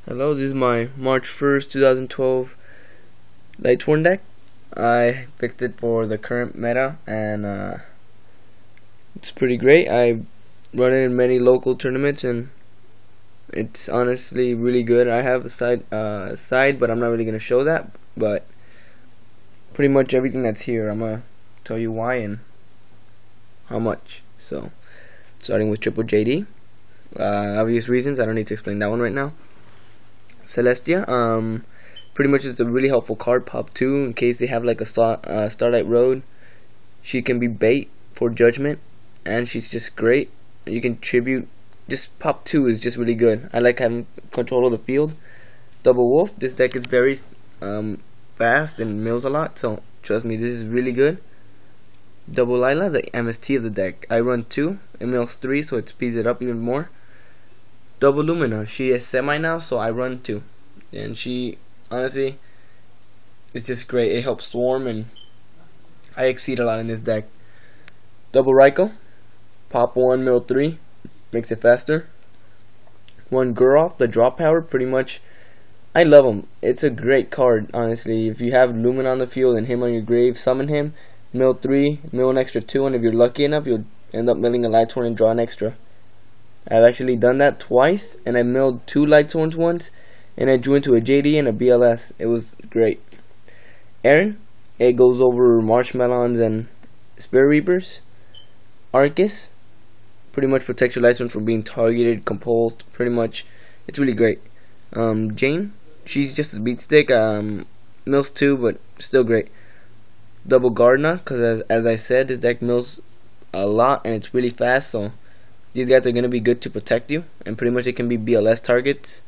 Hello, this is my March 1st, 2012 Lightsworn deck. I picked it for the current meta and it's pretty great. I run it in many local tournaments and it's honestly really good. I have a side, but I'm not really going to show that. But pretty much everything that's here, I'm going to tell you why and how much. So, starting with Triple JD. Obvious reasons, I don't need to explain that one right now. Celestia, pretty much it's a really helpful card. Pop 2 in case they have like a Starlight Road. She can be bait for Judgment, and she's just great. You can tribute. Just Pop 2 is just really good. I like having control of the field. Double Wolf, this deck is very fast and mills a lot, so trust me, this is really good. Double Lila, the MST of the deck. I run 2, it mills 3, so it speeds it up even more. Double Lumina, she is semi now, so I run 2, and she honestly is just great. It helps swarm, and I exceed a lot in this deck. Double Raikou, pop 1, mill 3, makes it faster. 1 Guroth, the drop power, pretty much I love him. It's a great card, honestly. If you have Lumina on the field and him on your grave, summon him, mill 3, mill an extra 2, and if you're lucky enough, you'll end up milling a Lightsworn and draw an extra. I've actually done that twice, and I milled 2 Lightsworns once, and I drew into a JD and a BLS. It was great. Aaron, it goes over Marshmallows and Spirit Reapers. Arcus, pretty much protects your Lightsworns from being targeted, compulsed, pretty much. It's really great. Jane, she's just a beat stick, mills 2, but still great. Double Gardna, because as I said, this deck mills a lot, and it's really fast, so these guys are going to be good to protect you, and pretty much it can be BLS targets.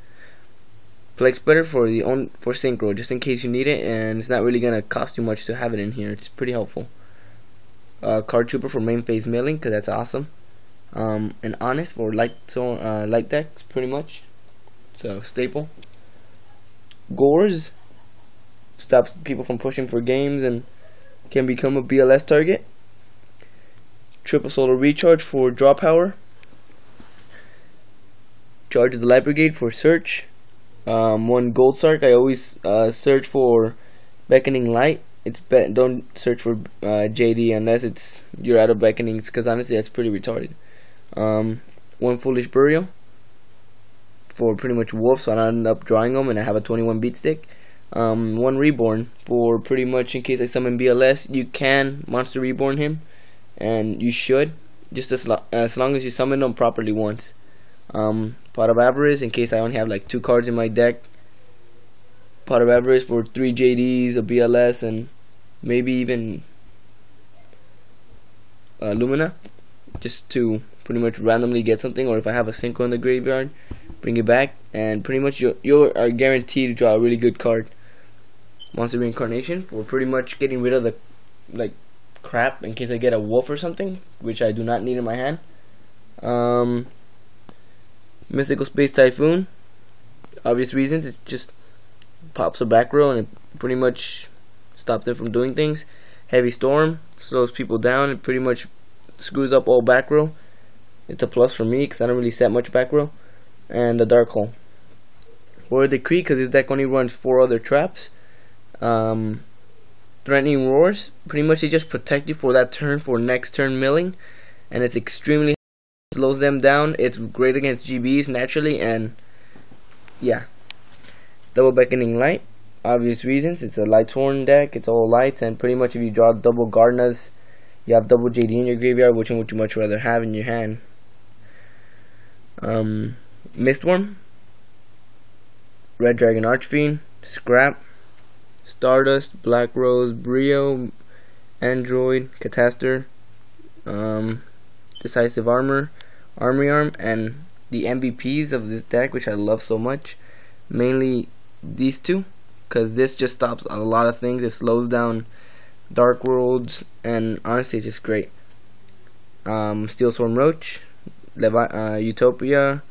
Plague Spreader for Synchro, just in case you need it, and it's not really going to cost you much to have it in here. It's pretty helpful. Card Trooper for main phase milling, because that's awesome. And Honest for light decks, pretty much. So, staple. Gores stops people from pushing for games and can become a BLS target. Triple Solar Recharge for draw power. Charge the Light Brigade for search. 1 Gold Sark. I always search for Beckoning Light. Don't search for JD unless you're out of beckonings, because honestly that's pretty retarded. 1 Foolish Burial for pretty much wolf, so I don't end up drawing them, and I have a 21 beat stick. 1 Reborn for pretty much in case I summon BLS, you can monster reborn him, and you should, just as long as you summon them properly once. Pot of Avarice in case I only have like 2 cards in my deck. Pot of Avarice for 3 JDs, a BLS, and maybe even Lumina, just to pretty much randomly get something, or if I have a Synchro in the graveyard, bring it back, and pretty much you are guaranteed to draw a really good card. Monster Reincarnation for pretty much getting rid of the crap in case I get a wolf or something, which I do not need in my hand. Mystical Space Typhoon, obvious reasons, it just pops a back row and it pretty much stops them from doing things. Heavy Storm slows people down, it pretty much screws up all back row. It's a plus for me because I don't really set much back row. And the Dark Hole. Or Decree, because his deck only runs 4 other traps. Threatening Roars, pretty much they just protect you for that turn, for next turn milling, and it's extremely slows them down. It's great against GBs naturally, and yeah. Double Beckoning Light, obvious reasons, it's a Lightsworn deck, it's all lights, and pretty much if you draw double Gardnas, you have double JD in your graveyard. Which one would you much rather have in your hand? Mistworm, Red Dragon Archfiend, Scrap, Stardust, Black Rose, Brio, Android, Catastor, Decisive Armor, Armory Arm, and the MVPs of this deck, which I love so much, mainly these 2, because this just stops a lot of things. It slows down Dark Worlds, and honestly it's just great. Steel Storm Roach, Utopia,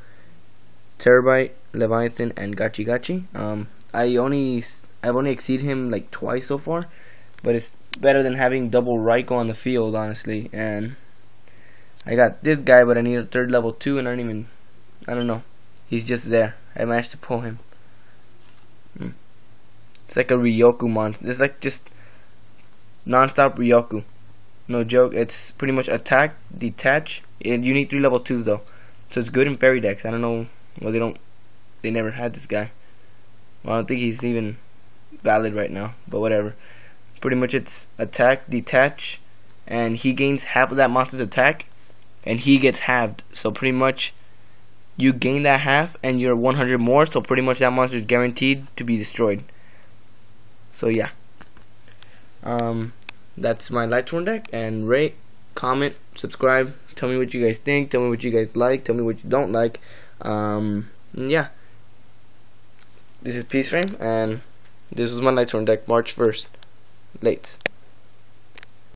Terabyte, Leviathan, and Gachi Gachi. I've only exceeded him like twice so far, but it's better than having double Raikou on the field, honestly. And I got this guy, but I need a 3rd level 2, and I don't know. He's just there. I managed to pull him. It's like a Ryoku monster. It's like just non-stop Ryoku. No joke. It's pretty much attack, detach, and you need 3 level 2s though. So it's good in fairy decks. I don't know. Well, they never had this guy. Well, I don't think he's even valid right now, but whatever. Pretty much it's attack, detach, and he gains half of that monster's attack, and he gets halved. So pretty much you gain that half, and you're 100 more. So pretty much that monster is guaranteed to be destroyed. So yeah, that's my Lightsworn deck. And rate, comment, subscribe. Tell me what you guys think. Tell me what you guys like. Tell me what you don't like. Yeah. This is Peace Frame, and this is my Lightsworn deck, March 1st. Lates.